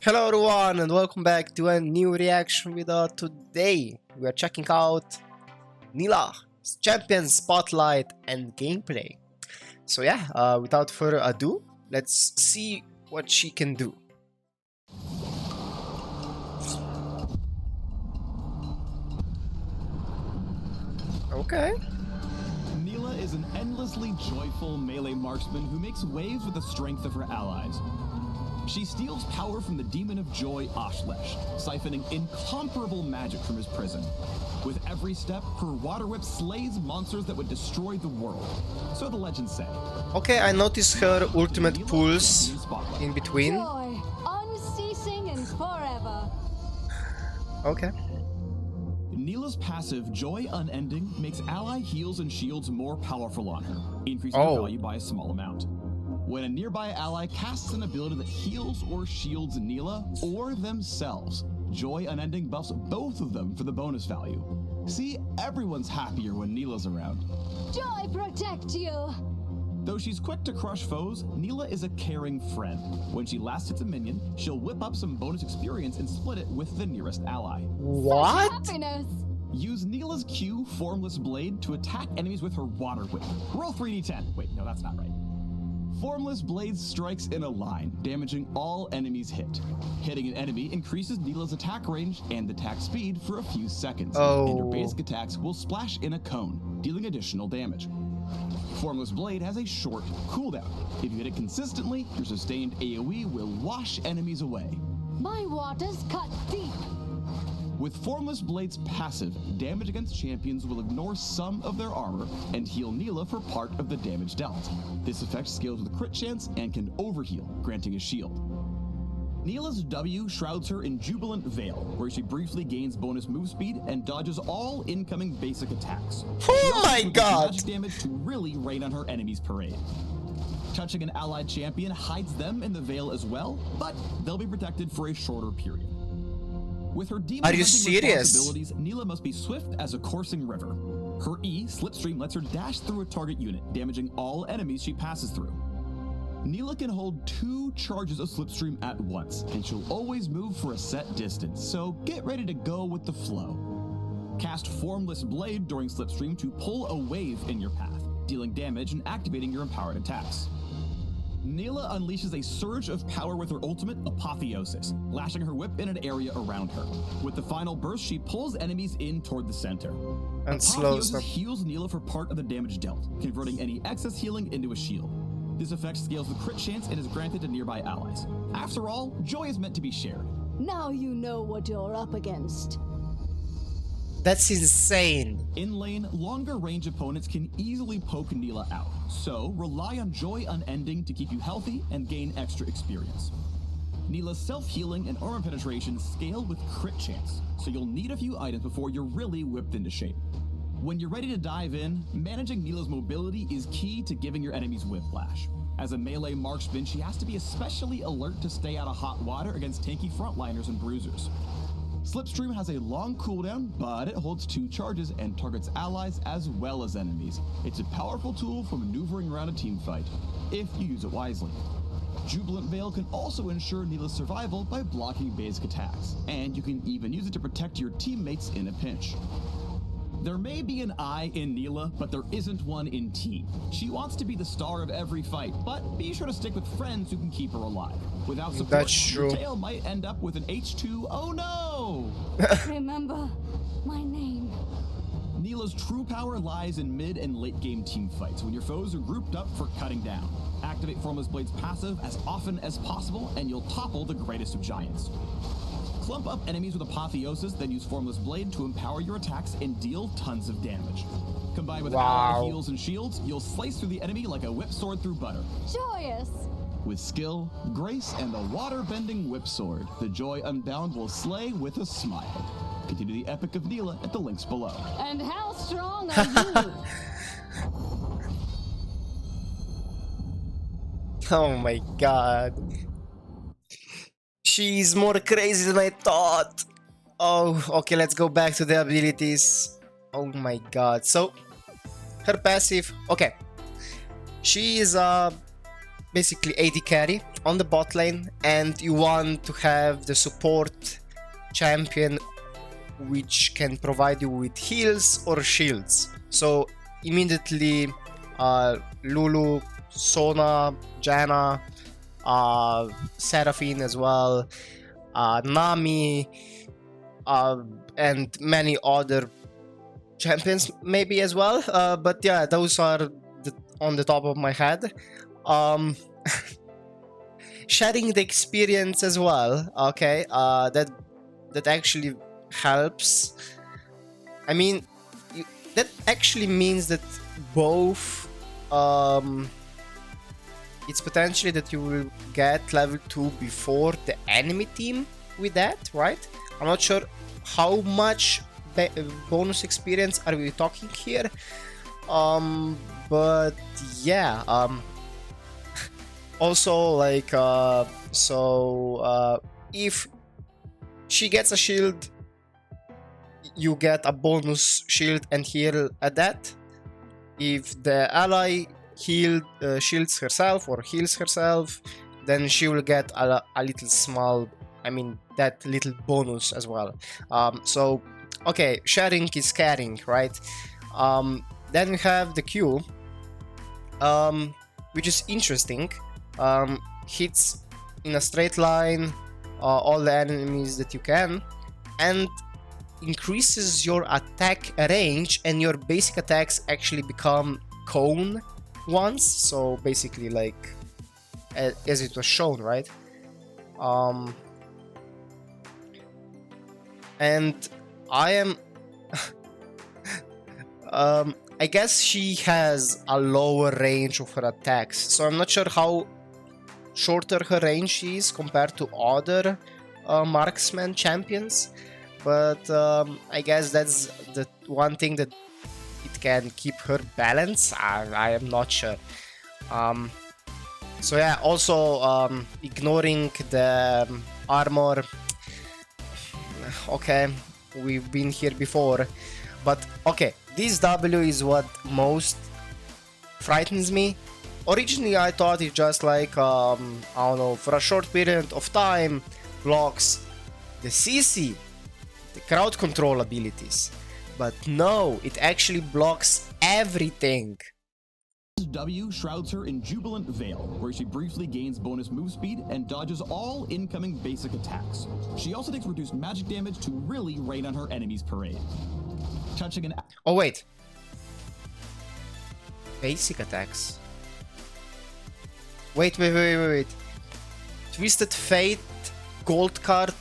Hello everyone and welcome back to a new reaction video. Today we are checking out Nilah's Champion Spotlight and gameplay. So yeah, without further ado, let's see what she can do. Okay. Nilah is an endlessly joyful melee marksman who makes waves with the strength of her allies. She steals power from the demon of joy, Ashlesh, siphoning incomparable magic from his prison. With every step, her water whip slays monsters that would destroy the world. So the legends say. Okay, I noticed her ultimate pulls in between. Joy, unceasing and forever. Okay. Nilah's passive, Joy Unending, makes ally heals and shields more powerful on her, increasing their value by a small amount. When a nearby ally casts an ability that heals or shields Nilah or themselves, Joy Unending buffs both of them for the bonus value. See, everyone's happier when Nilah's around. Joy protect you. Though she's quick to crush foes, Nilah is a caring friend. When she last hits a minion, she'll whip up some bonus experience and split it with the nearest ally. What? Such happiness. Use Nilah's Q, Formless Blade, to attack enemies with her water whip. Roll 3d10. Wait, no, that's not right. Formless Blade strikes in a line, damaging all enemies hit. Hitting an enemy increases Nilah's attack range and attack speed for a few seconds. And her basic attacks will splash in a cone, dealing additional damage. Formless Blade has a short cooldown. If you hit it consistently, your sustained AoE will wash enemies away. My waters cut deep. With Formless Blade's passive, damage against champions will ignore some of their armor and heal Nilah for part of the damage dealt. This effect scales with a crit chance and can overheal, granting a shield. Nilah's W shrouds her in Jubilant Veil, where she briefly gains bonus move speed and dodges all incoming basic attacks. Oh my god! Magic damage to really rain on her enemy's parade. Touching an allied champion hides them in the veil as well, but they'll be protected for a shorter period. With her demon hunting responsibilities, Nilah must be swift as a coursing river. Her E, Slipstream, lets her dash through a target unit, damaging all enemies she passes through. Nilah can hold 2 charges of Slipstream at once, and she'll always move for a set distance, so get ready to go with the flow. Cast Formless Blade during Slipstream to pull a wave in your path, dealing damage and activating your empowered attacks. Nilah unleashes a surge of power with her ultimate, Apotheosis, lashing her whip in an area around her. With the final burst, she pulls enemies in toward the center. And slows Apotheosis them. heals Nilah for part of the damage dealt, converting any excess healing into a shield. This effect scales the crit chance and is granted to nearby allies. After all, joy is meant to be shared. Now you know what you're up against. That's insane. In lane, longer range opponents can easily poke Nilah out, so rely on Joy Unending to keep you healthy and gain extra experience. Nilah's self-healing and armor penetration scale with crit chance, so you'll need a few items before you're really whipped into shape. When you're ready to dive in, managing Nilah's mobility is key to giving your enemies whiplash. As a melee marksman, she has to be especially alert to stay out of hot water against tanky frontliners and bruisers. Slipstream has a long cooldown, but it holds 2 charges and targets allies as well as enemies. It's a powerful tool for maneuvering around a teamfight, if you use it wisely. Jubilant Veil can also ensure Nilah's survival by blocking basic attacks, and you can even use it to protect your teammates in a pinch. There may be an I in Nilah, but there isn't one in team. She wants to be the star of every fight, but be sure to stick with friends who can keep her alive. Without support, your tail might end up with an H2 oh no! Remember my name. Nilah's true power lies in mid and late game team fights when your foes are grouped up for cutting down. Activate Formless Blade's passive as often as possible and you'll topple the greatest of giants. Clump up enemies with Apotheosis, then use Formless Blade to empower your attacks and deal tons of damage. Combined with ally heals and shields, you'll slice through the enemy like a whip sword through butter. Joyous. With skill, grace, and the water-bending whip sword, the Joy Unbound will slay with a smile. Continue the epic of Nilah at the links below. And how strong are you? Oh my god. She's more crazy than I thought. Oh, okay, let's go back to the abilities. Oh my god. So, her passive, okay. She is basically AD carry on the bot lane, and you want to have the support champion which can provide you with heals or shields. So immediately Lulu, Sona, Janna, Seraphine as well, Nami, and many other champions maybe as well, but yeah, those are on the top of my head. Sharing the experience as well, okay, that actually helps. I mean, that actually means that both it's potentially that you will get level 2 before the enemy team with that, right? I'm not sure how much bonus experience are we talking here, but yeah, also like if she gets a shield, you get a bonus shield and heal at that. If the ally shields herself or heals herself, then she will get a little small, I mean that little bonus as well. So okay, sharing is caring, right? Then we have the Q, which is interesting. Hits in a straight line all the enemies that you can, and increases your attack range, and your basic attacks actually become cone ones. So basically like as it was shown, right? And I am I guess she has a lower range of her attacks, so I'm not sure how shorter her range is compared to other marksman champions, but I guess that's the one thing that it can keep her balance. I am not sure. So yeah, also ignoring the armor. Okay, we've been here before, but okay, this W is what most frightens me. Originally I thought it just like, I don't know, for a short period of time blocks the CC, the crowd control abilities, but no, it actually blocks everything. W shrouds her in Jubilant Veil, where she briefly gains bonus move speed and dodges all incoming basic attacks. She also takes reduced magic damage to really rain on her enemy's parade. Touching an... Oh wait. Basic attacks. Wait. Twisted Fate gold card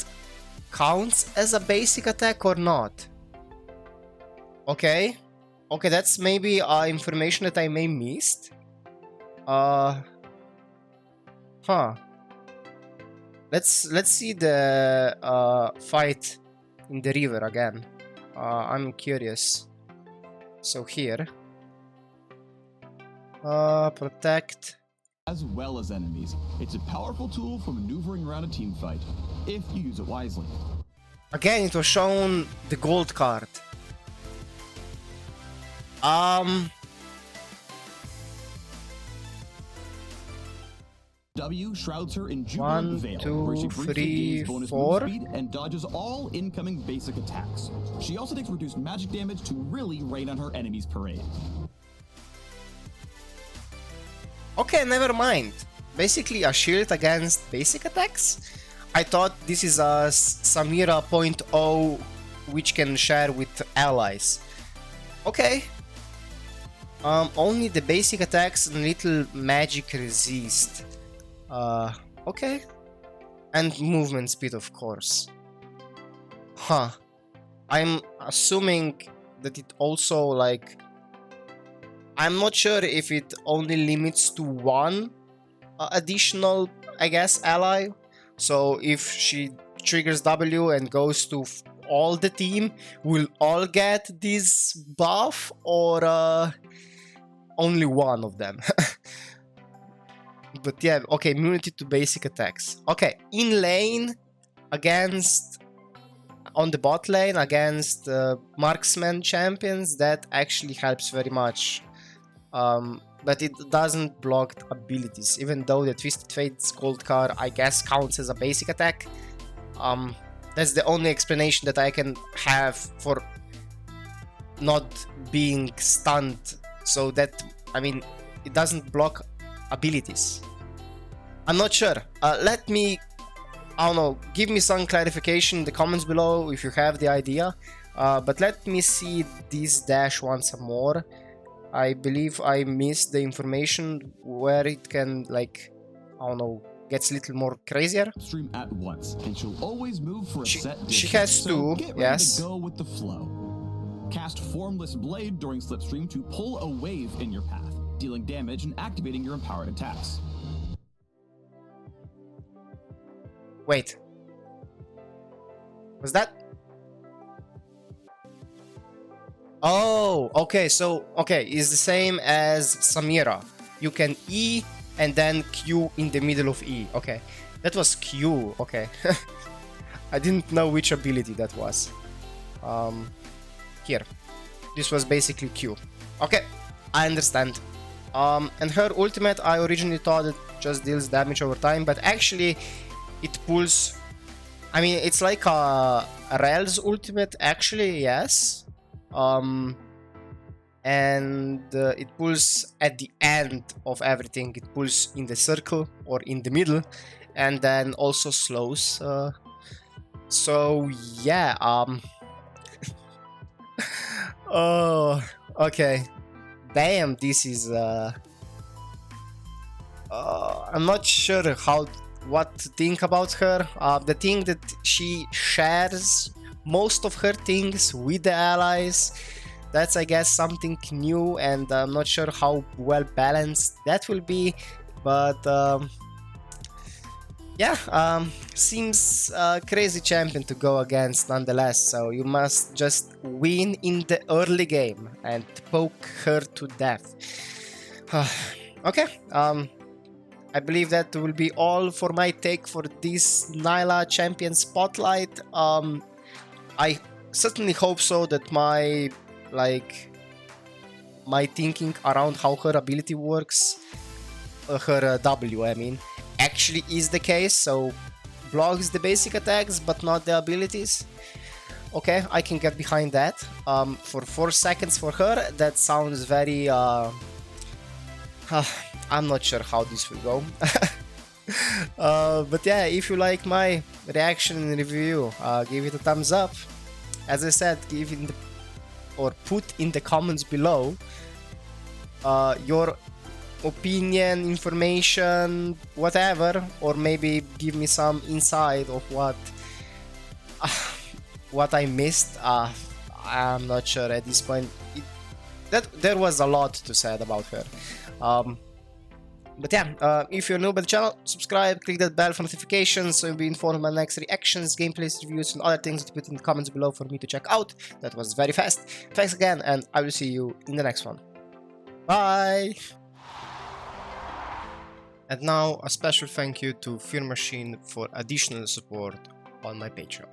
counts as a basic attack or not? Okay. Okay, that's maybe information that I may missed. Let's see the fight in the river again. I'm curious. So here, protect. As well as enemies, it's a powerful tool for maneuvering around a team fight, if you use it wisely. Again, it was shown the gold card. W shrouds her in Jubilant Veil, where she briefly gains bonus move speed and dodges all incoming basic attacks. She also takes reduced magic damage to really rain on her enemy's parade. Okay, never mind. Basically a shield against basic attacks? I thought this is a Samira 0.0 which can share with allies. Okay. Only the basic attacks and little magic resist. Okay. And movement speed, of course. Huh. I'm assuming that it also like... I'm not sure if it only limits to one additional, I guess, ally. So if she triggers W and goes to all the team, will all get this buff, or only one of them? But yeah, okay, immunity to basic attacks. Okay, in lane against, on the bot lane against marksman champions, that actually helps very much. but it doesn't block abilities, even though the Twisted Fate's gold card, I guess, counts as a basic attack. That's the only explanation that I can have for not being stunned, so that, I mean, it doesn't block abilities. I'm not sure. Let me, I don't know, give me some clarification in the comments below if you have the idea. But let me see this dash once more. I believe I missed the information where it can, like, I don't know, gets a little more crazier. Stream at once, and she'll always move for a set distance. She has so two, get ready yes. to go with the flow. Cast Formless Blade during Slipstream to pull a wave in your path, dealing damage and activating your empowered attacks. Wait. Was that? Oh, okay, so, okay, it's the same as Samira. You can E and then Q in the middle of E. Okay, that was Q, okay. I didn't know which ability that was. Here. This was basically Q. Okay, I understand. And her ultimate, I originally thought it just deals damage over time, but actually it pulls... I mean, it's like a Rel's ultimate, actually, yes. And it pulls at the end of everything. It pulls in the circle or in the middle, and then also slows. So yeah. Oh, okay. Damn, this is. I'm not sure what to think about her. The thing that she shares most of her things with the allies, that's, I guess, something new, and I'm not sure how well balanced that will be, but yeah, seems a crazy champion to go against nonetheless, so you must just win in the early game and poke her to death. Okay, I believe that will be all for my take for this Nilah champion spotlight. I certainly hope so that my thinking around how her ability works, her W, I mean, actually is the case. So blocks the basic attacks but not the abilities. Okay, I can get behind that. For 4 seconds for her, that sounds very... I'm not sure how this will go. But yeah, if you like my reaction and review, give it a thumbs up. As I said, give it or put in the comments below your opinion, information, whatever, or maybe give me some insight of what I missed. I'm not sure at this point. There was a lot to say about her. But yeah, if you're new by the channel, subscribe, click that bell for notifications so you'll be informed of my next reactions, gameplays, reviews, and other things that you put in the comments below for me to check out. That was very fast. Thanks again, and I will see you in the next one. Bye! And now, a special thank you to Fear Machine for additional support on my Patreon.